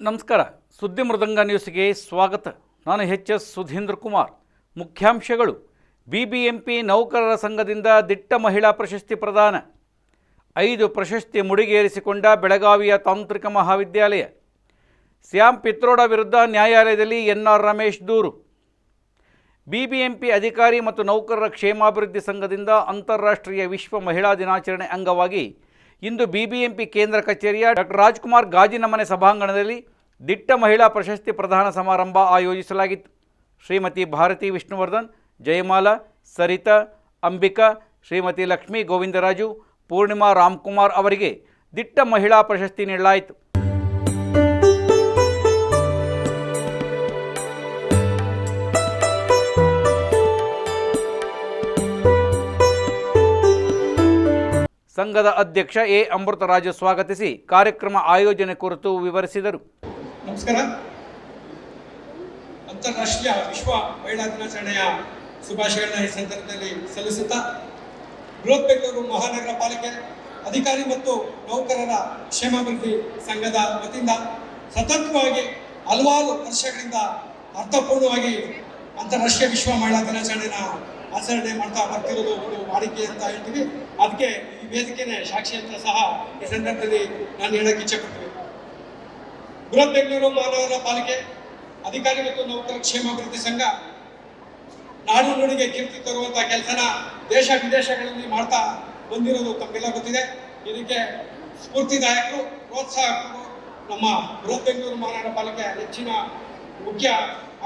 ನಮಸ್ಕಾರ. ಸುದ್ದಿ ಮೃದಂಗ ನ್ಯೂಸ್ಗೆ ಸ್ವಾಗತ. ನಾನು ಎಚ್.ಎಸ್. ಸುಧೀಂದ್ರ ಕುಮಾರ್. ಮುಖ್ಯಾಂಶಗಳು: ಬಿಬಿಎಂಪಿ ನೌಕರರ ಸಂಘದಿಂದ ದಿಟ್ಟ ಮಹಿಳಾ ಪ್ರಶಸ್ತಿ ಪ್ರದಾನ. 5 ಪ್ರಶಸ್ತಿ ಮುಡಿಗೇರಿಸಿಕೊಂಡ ಬೆಳಗಾವಿಯ ತಾಂತ್ರಿಕ ಮಹಾವಿದ್ಯಾಲಯ. ಸ್ಯಾಮ್ ಪಿತ್ರೋಡ ವಿರುದ್ಧ ನ್ಯಾಯಾಲಯದಲ್ಲಿ ಎನ್.ಆರ್. ರಮೇಶ್ ದೂರು. ಬಿಬಿಎಂಪಿ ಅಧಿಕಾರಿ ಮತ್ತು ನೌಕರರ ಕ್ಷೇಮಾಭಿವೃದ್ಧಿ ಸಂಘದಿಂದ ಅಂತಾರಾಷ್ಟ್ರೀಯ ವಿಶ್ವ ಮಹಿಳಾ ದಿನಾಚರಣೆ ಅಂಗವಾಗಿ ಇಂದು ಬಿಬಿಎಂಪಿ ಕೇಂದ್ರ ಕಚೇರಿಯ ಡಾಕ್ಟರ್ ರಾಜ್ಕುಮಾರ್ ಗಾಜಿನ ಮನೆ ಸಭಾಂಗಣದಲ್ಲಿ ದಿಟ್ಟ ಮಹಿಳಾ ಪ್ರಶಸ್ತಿ ಪ್ರದಾನ ಸಮಾರಂಭ ಆಯೋಜಿಸಲಾಗಿತ್ತು. ಶ್ರೀಮತಿ ಭಾರತಿ ವಿಷ್ಣುವರ್ಧನ್, ಜಯಮಾಲಾ, ಸರಿತಾ, ಅಂಬಿಕಾ, ಶ್ರೀಮತಿ ಲಕ್ಷ್ಮೀ ಗೋವಿಂದರಾಜು, ಪೂರ್ಣಿಮಾ ರಾಮ್ಕುಮಾರ್ ಅವರಿಗೆ ದಿಟ್ಟ ಮಹಿಳಾ ಪ್ರಶಸ್ತಿ ನೀಡಲಾಯಿತು. ಸಂಘದ ಅಧ್ಯಕ್ಷ ಎ ಅಮೃತರಾಜು ಸ್ವಾಗತಿಸಿ ಕಾರ್ಯಕ್ರಮ ಆಯೋಜನೆ ಕುರಿತು ವಿವರಿಸಿದರು. ನಮಸ್ಕಾರ. ಅಂತಾರಾಷ್ಟ್ರೀಯ ವಿಶ್ವ ಮಹಿಳಾ ದಿನಾಚರಣೆಯ ಶುಭಾಶಯಗಳನ್ನ ಈ ಸಂದರ್ಭದಲ್ಲಿ ಸಲ್ಲಿಸುತ್ತಾ, ಬೃಹತ್ ಬೆಂಗಳೂರು ಮಹಾನಗರ ಪಾಲಿಕೆ ಅಧಿಕಾರಿ ಮತ್ತು ನೌಕರರ ಕ್ಷೇಮಾಭಿವೃದ್ಧಿ ಸಂಘದ ವತಿಯಿಂದ ಸತತವಾಗಿ ಹಲವಾರು ವರ್ಷಗಳಿಂದ ಅರ್ಥಪೂರ್ಣವಾಗಿ ಅಂತಾರಾಷ್ಟ್ರೀಯ ವಿಶ್ವ ಮಹಿಳಾ ದಿನಾಚರಣೆನ ಆಚರಣೆ ಮಾಡ್ತಾ ಬರ್ತಿರೋದು ಒಂದು ವಾಡಿಕೆ ಅಂತ ಹೇಳ್ತೀವಿ. ಅದಕ್ಕೆ ಈ ವೇದಿಕೆನೇ ಸಾಕ್ಷಿ ಅಂತ ಸಹ ಈ ಸಂದರ್ಭದಲ್ಲಿ ನಾನು ಹೇಳಕ್ಕೆ ಇಚ್ಛೆ ಪಡ್ತೀನಿ. ಬೃಹತ್ ಬೆಂಗಳೂರು ಮಹಾನಗರ ಪಾಲಿಕೆ ಅಧಿಕಾರಿ ಮತ್ತು ನೌಕರ ಕ್ಷೇಮಾಭಿವೃದ್ಧಿ ಸಂಘ ನಾಡು ನುಡಿಗೆ ಕೀರ್ತಿ ತರುವಂತಹ ಕೆಲಸನ ದೇಶ ವಿದೇಶಗಳಲ್ಲಿ ಮಾಡ್ತಾ ಬಂದಿರೋದು ತಮಗೆಲ್ಲ ಗೊತ್ತಿದೆ. ಇದಕ್ಕೆ ಸ್ಫೂರ್ತಿದಾಯಕರು, ಪ್ರೋತ್ಸಾಹಕರು ನಮ್ಮ ಬೃಹತ್ ಬೆಂಗಳೂರು ಮಹಾನಗರ ಪಾಲಿಕೆ ಹೆಚ್ಚಿನ ಮುಖ್ಯ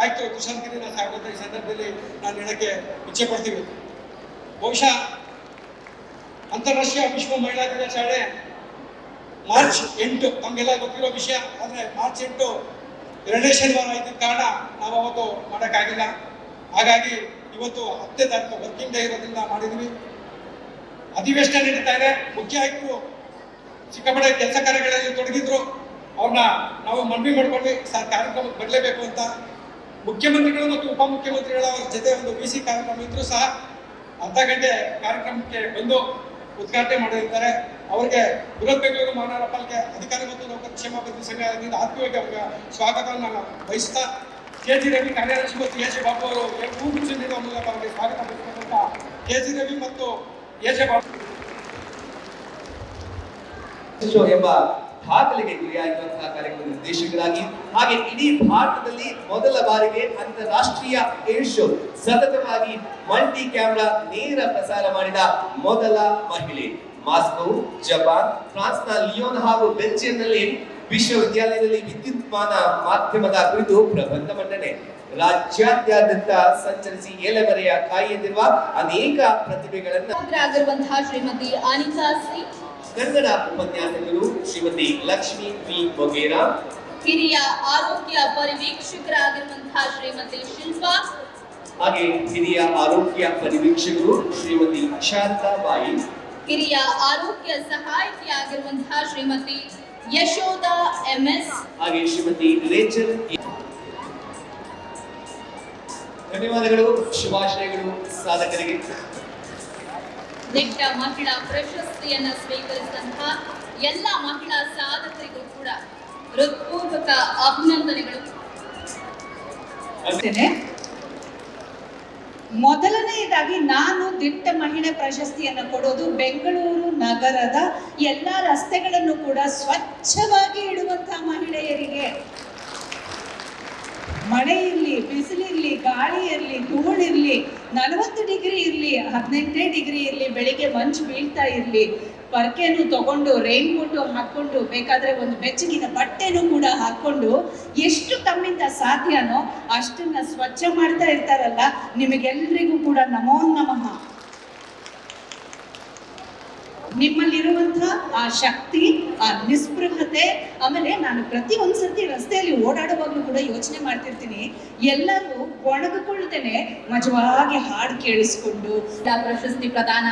ಆಯುಕ್ತರು ತುಷಾರ್ ಗಿರಿನ ಸಾಹೇಬರ ಈ ಸಂದರ್ಭದಲ್ಲಿ ನಾನು ಹೇಳಕ್ಕೆ ಇಚ್ಛೆ ಪಡ್ತೀವಿ. ಬಹುಶಃ ಅಂತಾರಾಷ್ಟ್ರೀಯ ವಿಶ್ವ ಮಹಿಳಾ ದಿನಾಚರಣೆ ಮಾರ್ಚ್ 8 ತಮಗೆಲ್ಲ ಗೊತ್ತಿರೋ ವಿಷಯ. ಆದರೆ ಮಾರ್ಚ್ 8 ಎರಡನೇ ಶನಿವಾರ ಇದ್ದ ಕಾರಣ ನಾವು ಅವತ್ತು ಮಾಡೋಕ್ಕಾಗಿಲ್ಲ. ಹಾಗಾಗಿ ಇವತ್ತು 10ನೇ ತಾರೀಕು ವರ್ಕಿಂಗ್ ಡೇ ಇರೋದ್ರಿಂದ ಮಾಡಿದ್ವಿ. ಅಧಿವೇಶನ ನಡೀತಾ ಇದೆ. ಮುಖ್ಯ ಆಯುಕ್ತರು ಸಿಕ್ಕಾಪಟ್ಟೆ ಕೆಲಸ ಕಾರ್ಯಗಳಲ್ಲಿ ತೊಡಗಿದ್ರು. ಅವ್ರನ್ನ ನಾವು ಮನವಿ ಮಾಡ್ಕೊಂಡ್ವಿ, ಸರ್ ಕಾರ್ಯಕ್ರಮಕ್ಕೆ ಬರಲೇಬೇಕು ಅಂತ. ಮುಖ್ಯಮಂತ್ರಿಗಳು ಮತ್ತು ಉಪಮುಖ್ಯಮಂತ್ರಿಗಳ ಜೊತೆ ಒಂದು ಬಿಸಿ ಕಾರ್ಯಕ್ರಮ ಇದ್ರೂ ಸಹ ಅರ್ಧ ಗಂಟೆ ಕಾರ್ಯಕ್ರಮಕ್ಕೆ ಬಂದು ಉದ್ಘಾಟನೆ ಮಾಡಿರ್ತಾರೆ. ಅವರಿಗೆ ಬೃಹತ್ ಬೆಂಗಳೂರು ಮಹಾನಗರ ಪಾಲಿಕೆ ಅಧಿಕಾರಿ ಮತ್ತು ನೌಕರ ಕ್ಷೇಮಾಭಿವೃದ್ಧಿ ಸಂಘದಿಂದ ಆತ್ಮೀಯವಾಗಿ ಅವರಿಗೆ ಸ್ವಾಗತವನ್ನು ಬಯಸ್ತಾ, ಕೆ.ಜಿ. ರವಿ ಕಾರ್ಯದರ್ಶಿ ಮತ್ತು ಎ.ಜೆ. ಬಾಬು ಅವರು ಹೂಗುಚ್ಛ ನೀಡುವ ಮೂಲಕ ಅವರಿಗೆ ಸ್ವಾಗತ ಬಯಸಬೇಕಂತ ಕೆ.ಜಿ. ರವಿ ಮತ್ತು ಎ.ಜೆ. ಬಾಬು ಎಂಬ ದಾಖಲೆಗೆ ಗುರಿಯಾಗಿರುವಂತಹ ಕಾರ್ಯಕ್ರಮದ ನಿರ್ದೇಶಕರಾಗಿ, ಹಾಗೆ ಇಡೀ ಭಾರತದಲ್ಲಿ ಮೊದಲ ಬಾರಿಗೆ ಅಂತಾರಾಷ್ಟ್ರೀಯ ಏರ್ ಶೋ ಸತತವಾಗಿ ಮಲ್ಟಿ ಕ್ಯಾಮೆರಾ ನೇರ ಪ್ರಸಾರ ಮಾಡಿದ ಮೊದಲ ಮಹಿಳೆ. ಮಾಸ್ಕೋ, ಜಪಾನ್, ಫ್ರಾನ್ಸ್ನ ಲಿಯೋನ್ ಹಾಗೂ ಬೆಲ್ಜಿಯಂನಲ್ಲಿ ವಿಶ್ವವಿದ್ಯಾಲಯದಲ್ಲಿ ವಿದ್ಯುನ್ಮಾನ ಮಾಧ್ಯಮದ ಕುರಿತು ಪ್ರಬಂಧ ಮಂಡನೆ. ರಾಜ್ಯಾದ್ಯಂತ ಸಂಚರಿಸಿ ಎಲೆಮರೆಯ ಕಾಯಿದಿರುವ ಅನೇಕ ಪ್ರತಿಭೆಗಳನ್ನು ಆಗಿರುವಂತಹ ಶ್ರೀಮತಿ ಅನಿತಾ ಸಿ, ಕನ್ನಡ ಉಪನ್ಯಾಸಕರು ಶ್ರೀಮತಿ ಲಕ್ಷ್ಮೀ ವಿ ಮೊಗೇರಾ, ಹಿರಿಯ ಆರೋಗ್ಯ ಪರಿವೀಕ್ಷಕರಾಗಿರುವಂತಹ ಶ್ರೀಮತಿ ಶಿಲ್ಪಾ, ಹಾಗೆ ಹಿರಿಯ ಆರೋಗ್ಯ ಪರಿವೀಕ್ಷಕರು ಶ್ರೀಮತಿ ಶಾರದಾ ಬಾಯಿ, ಹಿರಿಯ ಆರೋಗ್ಯ ಸಹಾಯಕಿಯಾಗಿರುವಂತಹ ಶ್ರೀಮತಿ ಯಶೋಧ ಎಂಎಸ್, ಹಾಗೆ ಶ್ರೀಮತಿ ರೇಚಲ್. ಧನ್ಯವಾದಗಳು, ಶುಭಾಶಯಗಳು ಸಾಧಕರಿಗೆ. ದಿಟ್ಟ ಮಹಿಳಾ ಪ್ರಶಸ್ತಿಯನ್ನು ಸ್ವೀಕರಿಸಿದಂತಹ ಎಲ್ಲ ಮಹಿಳಾ ಸಾಧಕರಿಗೂ ಕೂಡ ಹೃತ್ಪೂರ್ವಕ ಅಭಿನಂದನೆಗಳು. ಮೊದಲನೆಯದಾಗಿ ನಾನು ದಿಟ್ಟ ಮಹಿಳೆ ಪ್ರಶಸ್ತಿಯನ್ನು ಕೊಡೋದು ಬೆಂಗಳೂರು ನಗರದ ಎಲ್ಲ ರಸ್ತೆಗಳನ್ನು ಕೂಡ ಸ್ವಚ್ಛವಾಗಿ ಇಡುವಂತಹ ಮಹಿಳೆಯರಿಗೆ. ಮಳೆ ಇರಲಿ, ಬಿಸಿಲಿರಲಿ, ಗಾಳಿ ಇರಲಿ, ಧೂಳಿರಲಿ, 40 ಡಿಗ್ರಿ ಇರಲಿ, 18 ಡಿಗ್ರಿ ಇರಲಿ, ಬೆಳಿಗ್ಗೆ ಮಂಚು ಬೀಳ್ತಾ ಇರಲಿ, ಪರ್ಕೆನು ತಗೊಂಡು ರೈನ್ ಕೋಟು ಹಾಕ್ಕೊಂಡು ಬೇಕಾದರೆ ಒಂದು ಬೆಚ್ಚಗಿನ ಬಟ್ಟೆನೂ ಕೂಡ ಹಾಕ್ಕೊಂಡು ಎಷ್ಟು ತಮ್ಮಿಂದ ಸಾಧ್ಯನೋ ಅಷ್ಟನ್ನ ಸ್ವಚ್ಛ ಮಾಡ್ತಾ ಇರ್ತಾರಲ್ಲ, ನಿಮಗೆಲ್ಲರಿಗೂ ಕೂಡ ನಮೋ ನಮಃ. ನಿಮ್ಮಲ್ಲಿರುವಂತಹ ಆ ಶಕ್ತಿ, ಆ ನಿಸ್ಪೃಹತೆ, ಆಮೇಲೆ ನಾನು ಪ್ರತಿ ಒಂದ್ಸತಿ ರಸ್ತೆಯಲ್ಲಿ ಓಡಾಡುವಾಗಲೂ ಕೂಡ ಯೋಚನೆ ಮಾಡ್ತಿರ್ತೀನಿ, ಎಲ್ಲರೂ ಒಣಗಿಕೊಳ್ಳುತ್ತೇನೆ ಮಜವಾಗಿ ಹಾಡು ಕೇಳಿಸ್ಕೊಂಡು. ಪ್ರಶಸ್ತಿ ಪ್ರದಾನ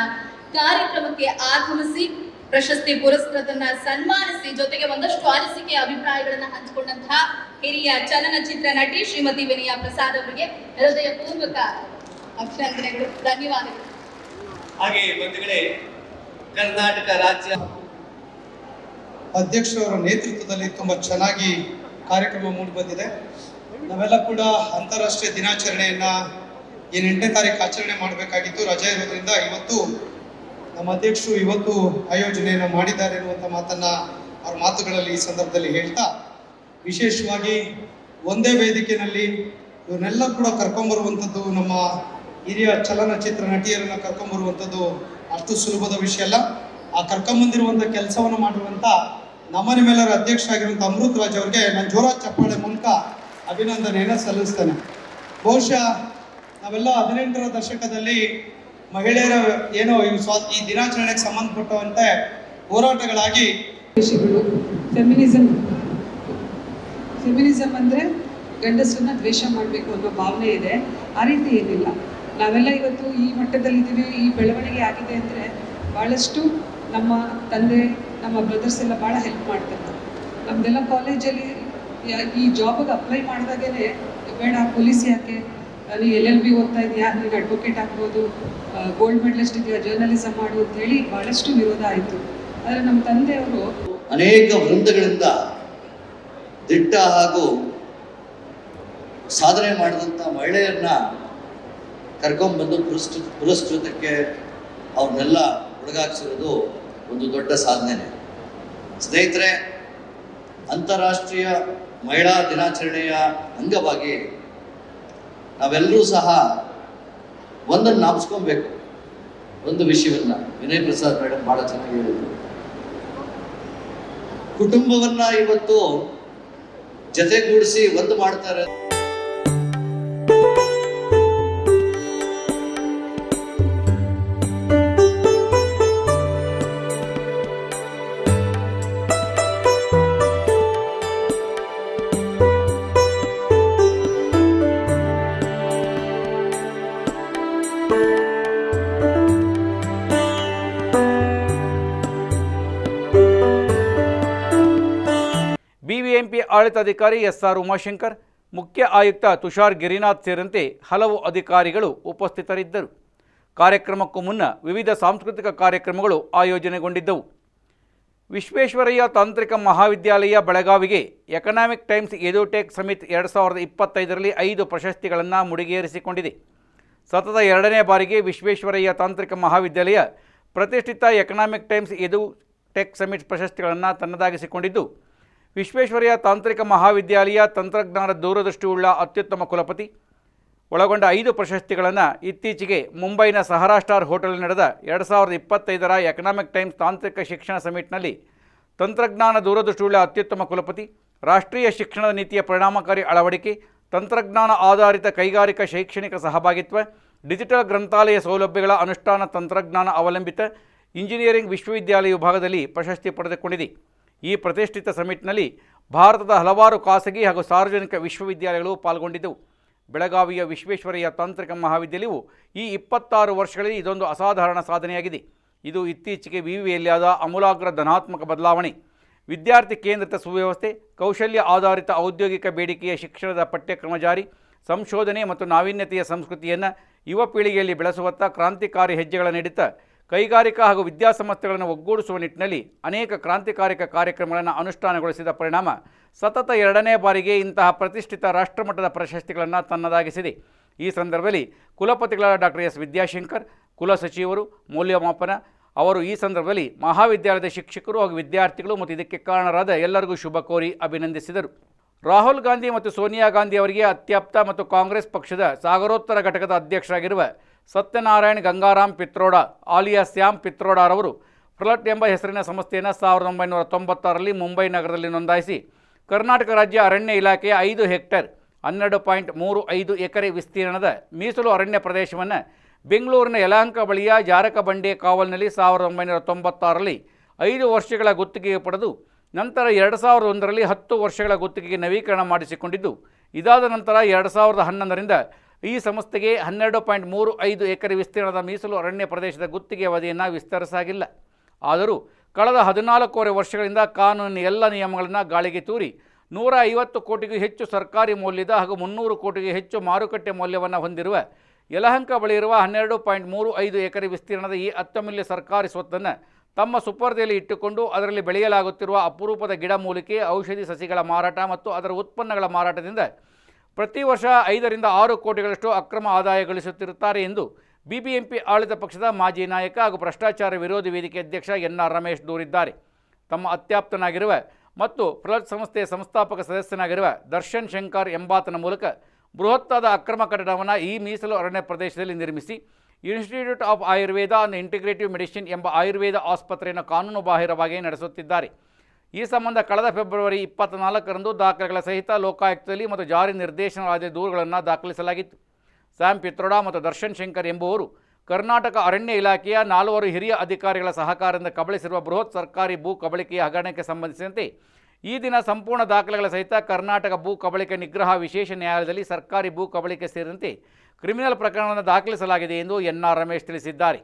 ಕಾರ್ಯಕ್ರಮಕ್ಕೆ ಆಗಮಿಸಿ ಪ್ರಶಸ್ತಿ ಪುರಸ್ಕೃತರನ್ನ ಸನ್ಮಾನಿಸಿ ಜೊತೆಗೆ ಒಂದಷ್ಟು ಅನಿಸಿಕೆ ಅಭಿಪ್ರಾಯಗಳನ್ನ ಹಂಚಿಕೊಂಡಂತಹ ಹಿರಿಯ ಚಲನಚಿತ್ರ ನಟಿ ಶ್ರೀಮತಿ ವಿನಯಾ ಪ್ರಸಾದ್ ಅವರಿಗೆ ಹೃದಯಪೂರ್ವಕ ಅಭಿನಂದನೆಗಳು, ಧನ್ಯವಾದಗಳು. ಹಾಗೆ ಬಂಧುಗಳೇ, ಕರ್ನಾಟಕ ರಾಜ್ಯ ಅಧ್ಯಕ್ಷರವರ ನೇತೃತ್ವದಲ್ಲಿ ತುಂಬಾ ಚೆನ್ನಾಗಿ ಕಾರ್ಯಕ್ರಮ ಮೂಡಿಬಂದಿದೆ. ನಾವೆಲ್ಲ ಕೂಡ ಅಂತಾರಾಷ್ಟ್ರೀಯ ದಿನಾಚರಣೆಯನ್ನು ಏನು 8ನೇ ತಾರೀಕು ಆಚರಣೆ ಮಾಡಬೇಕಾಗಿತ್ತು, ರಜೆ ಇರೋದ್ರಿಂದ ಇವತ್ತು ನಮ್ಮ ಅಧ್ಯಕ್ಷರು ಇವತ್ತು ಆಯೋಜನೆಯನ್ನು ಮಾಡಿದ್ದಾರೆ ಎನ್ನುವಂಥ ಮಾತನ್ನು ಅವ್ರ ಮಾತುಗಳಲ್ಲಿ ಈ ಸಂದರ್ಭದಲ್ಲಿ ಹೇಳ್ತಾ, ವಿಶೇಷವಾಗಿ ಒಂದೇ ವೇದಿಕೆಯಲ್ಲಿ ಇವನ್ನೆಲ್ಲ ಕೂಡ ಕರ್ಕೊಂಬರುವಂಥದ್ದು, ನಮ್ಮ ಹಿರಿಯ ಚಲನಚಿತ್ರ ನಟಿಯರನ್ನು ಕರ್ಕೊಂಬರುವಂಥದ್ದು ಅಷ್ಟು ಸುಲಭದ ವಿಷಯ ಅಲ್ಲ. ಆ ಕರ್ಕೊಂಬಂದಿರುವಂಥ ಕೆಲಸವನ್ನು ಮಾಡಿರುವಂಥ ನಮ್ಮ ನಿಮ್ಮೆಲ್ಲರ ಅಧ್ಯಕ್ಷರಾಗಿರುವಂಥ ಅಮೃತ್ ರಾಜ್ ಅವರಿಗೆ ನಾನು ಜೋರಾದ ಚಪ್ಪಾಳೆ ಮೂಲಕ ಅಭಿನಂದನೆಯನ್ನು ಸಲ್ಲಿಸ್ತೇನೆ. ಬಹುಶಃ ನಾವೆಲ್ಲ 18ರ ದಶಕದಲ್ಲಿ ಮಹಿಳೆಯರ ಏನೋ ಈ ದಿನಾಚರಣೆಗೆ ಸಂಬಂಧಪಟ್ಟಂತೆ ಹೋರಾಟಗಳಾಗಿ ಫೆಮಿನಿಸಮ್ ಅಂದರೆ ಗಂಡಸರನ್ನ ದ್ವೇಷ ಮಾಡಬೇಕು ಅನ್ನೋ ಭಾವನೆ ಇದೆ. ಆ ರೀತಿ ಏನಿಲ್ಲ. ನಾವೆಲ್ಲ ಇವತ್ತು ಈ ಮಟ್ಟದಲ್ಲಿದ್ದೀವಿ, ಈ ಬೆಳವಣಿಗೆ ಆಗಿದೆ ಅಂದರೆ ಭಾಳಷ್ಟು ನಮ್ಮ ತಂದೆ, ನಮ್ಮ ಬ್ರದರ್ಸ್ ಎಲ್ಲ ಭಾಳ ಹೆಲ್ಪ್ ಮಾಡ್ತಾರೆ. ನಮ್ಮದೆಲ್ಲ ಕಾಲೇಜಲ್ಲಿ ಈ ಜಾಬಿಗೆ ಅಪ್ಲೈ ಮಾಡಿದಾಗೇ ಬೇಡ ಪೊಲೀಸ್ ಯಾಕೆ, ನೀನು LLB ಓದ್ತಾ ಇದೆಯಾ, ನೀನು ಅಡ್ವೊಕೇಟ್ ಆಗ್ಬೋದು, ಗೋಲ್ಡ್ ಮೆಡಲಿಸ್ಟ್ ಇದೆಯಾ, ಜರ್ನಲಿಸಮ್ ಮಾಡು ಅಂತೇಳಿ ಭಾಳಷ್ಟು ವಿರೋಧ ಆಯಿತು. ಆದರೆ ನಮ್ಮ ತಂದೆಯವರು ಅನೇಕ ವೃಂದಗಳಿಂದ ದಿಟ್ಟ ಹಾಗೂ ಸಾಧನೆ ಮಾಡಿದಂಥ ಮಹಿಳೆಯರನ್ನ ಕರ್ಕೊಂಡ್ಬಂದು ಪುರಸ್ಕೃತಕ್ಕೆ ಅವ್ರನ್ನೆಲ್ಲ ಒಳಗಾಗ್ಸಿರೋದು ಒಂದು ದೊಡ್ಡ ಸಾಧನೆ. ಸ್ನೇಹಿತರೆ, ಅಂತಾರಾಷ್ಟ್ರೀಯ ಮಹಿಳಾ ದಿನಾಚರಣೆಯ ಅಂಗವಾಗಿ ನಾವೆಲ್ಲರೂ ಸಹ ಒಂದನ್ನು ನಾಪಿಸ್ಕೊಬೇಕು. ಒಂದು ವಿಷಯವನ್ನು ವಿನಯ್ ಪ್ರಸಾದ್ ಮೇಡಮ್ ಭಾಳ ಚೆನ್ನಾಗಿ ಹೇಳಿದ್ರು. ಕುಟುಂಬವನ್ನ ಇವತ್ತು ಜೊತೆಗೂಡಿಸಿ ಒಂದು ಮಾಡ್ತಾರೆ. ಬಿಬಿಎಂಪಿ ಆಡಳಿತಾಧಿಕಾರಿ SR ಉಮಾಶಂಕರ್, ಮುಖ್ಯ ಆಯುಕ್ತ ತುಷಾರ್ ಗಿರಿನಾಥ್ ಸೇರಿದಂತೆ ಹಲವು ಅಧಿಕಾರಿಗಳು ಉಪಸ್ಥಿತರಿದ್ದರು. ಕಾರ್ಯಕ್ರಮಕ್ಕೂ ಮುನ್ನ ವಿವಿಧ ಸಾಂಸ್ಕೃತಿಕ ಕಾರ್ಯಕ್ರಮಗಳು ಆಯೋಜನೆಗೊಂಡಿದ್ದವು. ವಿಶ್ವೇಶ್ವರಯ್ಯ ತಾಂತ್ರಿಕ ಮಹಾವಿದ್ಯಾಲಯ ಬೆಳಗಾವಿಗೆ ಎಕನಾಮಿಕ್ ಟೈಮ್ಸ್ ಎದುಟೆಕ್ ಸಮಿಟ್ 2025ರಲ್ಲಿ 5 ಪ್ರಶಸ್ತಿಗಳನ್ನು ಮುಡಿಗೇರಿಸಿಕೊಂಡಿದೆ. ಸತತ 2ನೇ ಬಾರಿಗೆ ವಿಶ್ವೇಶ್ವರಯ್ಯ ತಾಂತ್ರಿಕ ಮಹಾವಿದ್ಯಾಲಯ ಪ್ರತಿಷ್ಠಿತ ಎಕನಾಮಿಕ್ ಟೈಮ್ಸ್ ಎದುಟೆಕ್ ಸಮಿಟ್ ಪ್ರಶಸ್ತಿಗಳನ್ನು ತನ್ನದಾಗಿಸಿಕೊಂಡಿದ್ದು, ವಿಶ್ವೇಶ್ವರಯ್ಯ ತಾಂತ್ರಿಕ ಮಹಾವಿದ್ಯಾಲಯ ತಂತ್ರಜ್ಞಾನ ದೂರದೃಷ್ಟಿಯುಳ್ಳ ಅತ್ಯುತ್ತಮ ಕುಲಪತಿ ಒಳಗೊಂಡ 5 ಪ್ರಶಸ್ತಿಗಳನ್ನು ಇತ್ತೀಚೆಗೆ ಮುಂಬೈನ ಸಹರಾ ಸ್ಟಾರ್ ಹೋಟೆಲ್ ನಡೆದ 2025ರ ಎಕನಾಮಿಕ್ ಟೈಮ್ಸ್ ತಾಂತ್ರಿಕ ಶಿಕ್ಷಣ ಸಮಿಟ್ನಲ್ಲಿ ತಂತ್ರಜ್ಞಾನ ದೂರದೃಷ್ಟಿಯುಳ್ಳ ಅತ್ಯುತ್ತಮ ಕುಲಪತಿ, ರಾಷ್ಟ್ರೀಯ ಶಿಕ್ಷಣದ ನೀತಿಯ ಪರಿಣಾಮಕಾರಿ ಅಳವಡಿಕೆ, ತಂತ್ರಜ್ಞಾನ ಆಧಾರಿತ ಕೈಗಾರಿಕಾ ಶೈಕ್ಷಣಿಕ ಸಹಭಾಗಿತ್ವ, ಡಿಜಿಟಲ್ ಗ್ರಂಥಾಲಯ ಸೌಲಭ್ಯಗಳ ಅನುಷ್ಠಾನ, ತಂತ್ರಜ್ಞಾನ ಅವಲಂಬಿತ ಇಂಜಿನಿಯರಿಂಗ್ ವಿಶ್ವವಿದ್ಯಾಲಯ ವಿಭಾಗದಲ್ಲಿ ಪ್ರಶಸ್ತಿ ಪಡೆದುಕೊಂಡಿದೆ. ಈ ಪ್ರತಿಷ್ಠಿತ ಸಮಿಟ್ನಲ್ಲಿ ಭಾರತದ ಹಲವಾರು ಖಾಸಗಿ ಹಾಗೂ ಸಾರ್ವಜನಿಕ ವಿಶ್ವವಿದ್ಯಾಲಯಗಳು ಪಾಲ್ಗೊಂಡಿದ್ದವು. ಬೆಳಗಾವಿಯ ವಿಶ್ವೇಶ್ವರಯ್ಯ ತಾಂತ್ರಿಕ ಮಹಾವಿದ್ಯಾಲಯವು ಈ 26 ವರ್ಷಗಳಲ್ಲಿ ಇದೊಂದು ಅಸಾಧಾರಣ ಸಾಧನೆಯಾಗಿದೆ. ಇದು ಇತ್ತೀಚೆಗೆ ವಿವಿಯಲ್ಲಿ ಆದ ಅಮೂಲಾಗ್ರ ಧನಾತ್ಮಕ ಬದಲಾವಣೆ. ವಿದ್ಯಾರ್ಥಿ ಕೇಂದ್ರಿತ ಸುವ್ಯವಸ್ಥೆ, ಕೌಶಲ್ಯ ಆಧಾರಿತ ಔದ್ಯೋಗಿಕ ಬೇಡಿಕೆಯ ಶಿಕ್ಷಣದ ಪಠ್ಯಕ್ರಮ ಜಾರಿ, ಸಂಶೋಧನೆ ಮತ್ತು ನಾವೀನ್ಯತೆಯ ಸಂಸ್ಕೃತಿಯನ್ನು ಯುವ ಪೀಳಿಗೆಯಲ್ಲಿ ಬೆಳೆಸುವತ್ತ ಕ್ರಾಂತಿಕಾರಿ ಹೆಜ್ಜೆಗಳ ನೀಡುತ್ತಾ ಕೈಗಾರಿಕಾ ಹಾಗೂ ವಿದ್ಯಾಸಂಸ್ಥೆಗಳನ್ನು ಒಗ್ಗೂಡಿಸುವ ನಿಟ್ಟಿನಲ್ಲಿ ಅನೇಕ ಕ್ರಾಂತಿಕಾರಿಕ ಕಾರ್ಯಕ್ರಮಗಳನ್ನು ಅನುಷ್ಠಾನಗೊಳಿಸಿದ ಪರಿಣಾಮ ಸತತ 2ನೇ ಬಾರಿಗೆ ಇಂತಹ ಪ್ರತಿಷ್ಠಿತ ರಾಷ್ಟ್ರಮಟ್ಟದ ಪ್ರಶಸ್ತಿಗಳನ್ನು ತನ್ನದಾಗಿಸಿದೆ. ಈ ಸಂದರ್ಭದಲ್ಲಿ ಕುಲಪತಿಗಳಾದ ಡಾಕ್ಟರ್ ಎಸ್ ವಿದ್ಯಾಶಂಕರ್, ಕುಲಸಚಿವರು, ಮೌಲ್ಯಮಾಪನ ಅವರು ಈ ಸಂದರ್ಭದಲ್ಲಿ ಮಹಾವಿದ್ಯಾಲಯದ ಶಿಕ್ಷಕರು ಹಾಗೂ ವಿದ್ಯಾರ್ಥಿಗಳು ಮತ್ತು ಇದಕ್ಕೆ ಕಾರಣರಾದ ಎಲ್ಲರಿಗೂ ಶುಭ ಕೋರಿ ಅಭಿನಂದಿಸಿದರು. ರಾಹುಲ್ ಗಾಂಧಿ ಮತ್ತು ಸೋನಿಯಾ ಗಾಂಧಿ ಅವರಿಗೆ ಅತ್ಯಾಪ್ತ ಮತ್ತು ಕಾಂಗ್ರೆಸ್ ಪಕ್ಷದ ಸಾಗರೋತ್ತರ ಘಟಕದ ಅಧ್ಯಕ್ಷರಾಗಿರುವ ಸತ್ಯನಾರಾಯಣ್ ಗಂಗಾರಾಮ್ ಪಿತ್ರೋಡಾ ಆಲಿಯಾ ಸ್ಯಾಮ್ ಪಿತ್ರೋಡಾರವರು ಫ್ಲಟ್ ಎಂಬ ಹೆಸರಿನ ಸಂಸ್ಥೆಯನ್ನು 1996ರಲ್ಲಿ ಮುಂಬೈ ನಗರದಲ್ಲಿ ನೋಂದಾಯಿಸಿ ಕರ್ನಾಟಕ ರಾಜ್ಯ ಅರಣ್ಯ ಇಲಾಖೆಯ 5 ಹೆಕ್ಟೇರ್ 12.35 ಎಕರೆ ವಿಸ್ತೀರ್ಣದ ಮೀಸಲು ಅರಣ್ಯ ಪ್ರದೇಶವನ್ನು ಬೆಂಗಳೂರಿನ ಯಲಹಂಕ ಬಳಿಯ ಜಾರಕಬಂಡೆ ಕಾವಲ್ನಲ್ಲಿ 1996ರಲ್ಲಿ 5 ವರ್ಷಗಳ ಗುತ್ತಿಗೆಗೆ ಪಡೆದು ನಂತರ 2001ರಲ್ಲಿ 10 ವರ್ಷಗಳ ಗುತ್ತಿಗೆಗೆ ನವೀಕರಣ ಮಾಡಿಸಿಕೊಂಡಿದ್ದು, ಇದಾದ ನಂತರ 2011ರಿಂದ ಈ ಸಂಸ್ಥೆಗೆ 12.35 ಎಕರೆ ವಿಸ್ತೀರ್ಣದ ಮೀಸಲು ಅರಣ್ಯ ಪ್ರದೇಶದ ಗುತ್ತಿಗೆ ಅವಧಿಯನ್ನು ವಿಸ್ತರಿಸಾಗಿಲ್ಲ. ಆದರೂ ಕಳೆದ 14 ವರ್ಷಗಳಿಂದ ಕಾನೂನಿನ ಎಲ್ಲ ನಿಯಮಗಳನ್ನು ಗಾಳಿಗೆ ತೂರಿ 150 ಕೋಟಿಗೂ ಹೆಚ್ಚು ಸರ್ಕಾರಿ ಮೌಲ್ಯದ ಹಾಗೂ 300 ಕೋಟಿಗೂ ಹೆಚ್ಚು ಮಾರುಕಟ್ಟೆ ಮೌಲ್ಯವನ್ನು ಹೊಂದಿರುವ ಯಲಹಂಕ ಬಳಿ ಇರುವ 12.35 ಎಕರೆ ವಿಸ್ತೀರ್ಣದ ಈ ಅತ್ಯಮೂಲ್ಯ ಸರ್ಕಾರಿ ಸ್ವತ್ತನ್ನು ತಮ್ಮ ಸುಪರ್ದಿಯಲ್ಲಿ ಇಟ್ಟುಕೊಂಡು ಅದರಲ್ಲಿ ಬೆಳೆಯಲಾಗುತ್ತಿರುವ ಅಪರೂಪದ ಗಿಡಮೂಲಿಕೆ, ಔಷಧಿ ಸಸಿಗಳ ಮಾರಾಟ ಮತ್ತು ಅದರ ಉತ್ಪನ್ನಗಳ ಮಾರಾಟದಿಂದ ಪ್ರತಿ ವರ್ಷ 5 ರಿಂದ 6 ಕೋಟಿಗಳಷ್ಟು ಅಕ್ರಮ ಆದಾಯ ಗಳಿಸುತ್ತಿರುತ್ತಾರೆ ಎಂದು ಬಿಬಿಎಂಪಿ ಆಡಳಿತ ಪಕ್ಷದ ಮಾಜಿ ನಾಯಕ ಹಾಗೂ ಭ್ರಷ್ಟಾಚಾರ ವಿರೋಧಿ ವೇದಿಕೆ ಅಧ್ಯಕ್ಷ ಎನ್ಆರ್ ರಮೇಶ್ ದೂರಿದ್ದಾರೆ. ತಮ್ಮ ಅತ್ಯಾಪ್ತನಾಗಿರುವ ಮತ್ತು ಪ್ರಲತ್ ಸಂಸ್ಥೆಯ ಸಂಸ್ಥಾಪಕ ಸದಸ್ಯನಾಗಿರುವ ದರ್ಶನ್ ಶಂಕರ್ ಎಂಬಾತನ ಮೂಲಕ ಬೃಹತ್ತಾದ ಅಕ್ರಮ ಕಟ್ಟಡವನ್ನು ಈ ಮೀಸಲು ಅರಣ್ಯ ಪ್ರದೇಶದಲ್ಲಿ ನಿರ್ಮಿಸಿ institute of Ayurveda and integrative medicine ಎಂಬ ಆಯುರ್ವೇದ ಆಸ್ಪತ್ರೆಯನ್ನು ಕಾನೂನುಬಾಹಿರವಾಗಿ ನಡೆಸುತ್ತಿದ್ದಾರೆ. ಈ ಸಂಬಂಧ ಕಳೆದ ಫೆಬ್ರವರಿ 24ರಂದು ದಾಖಲೆಗಳ ಸಹಿತ ಲೋಕಾಯುಕ್ತದಲ್ಲಿ ಮತ್ತು ಜಾರಿ ನಿರ್ದೇಶನಾಲಯದ ದೂರುಗಳನ್ನು ದಾಖಲಿಸಲಾಗಿತ್ತು. ಸ್ಯಾಮ್ ಪಿತ್ರೋಡಾ ಮತ್ತು ದರ್ಶನ್ ಶಂಕರ್ ಎಂಬುವರು ಕರ್ನಾಟಕ ಅರಣ್ಯ ಇಲಾಖೆಯ 4 ಹಿರಿಯ ಅಧಿಕಾರಿಗಳ ಸಹಕಾರದಿಂದ ಕಬಳಿಸಿರುವ ಬೃಹತ್ ಸರ್ಕಾರಿ ಭೂ ಕಬಳಿಕೆಯ ಹಗರಣಕ್ಕೆ ಸಂಬಂಧಿಸಿದಂತೆ ಈ ದಿನ ಸಂಪೂರ್ಣ ದಾಖಲೆಗಳ ಸಹಿತ ಕರ್ನಾಟಕ ಭೂ ಕಬಳಿಕೆ ನಿಗ್ರಹ ವಿಶೇಷ ನ್ಯಾಯಾಲಯದಲ್ಲಿ ಸರ್ಕಾರಿ ಭೂ ಕಬಳಿಕೆ ಸೇರಿದಂತೆ ಕ್ರಿಮಿನಲ್ ಪ್ರಕರಣವನ್ನು ದಾಖಲಿಸಲಾಗಿದೆ ಎಂದು ಎನ್ಆರ್ ರಮೇಶ್ ತಿಳಿಸಿದ್ದಾರೆ.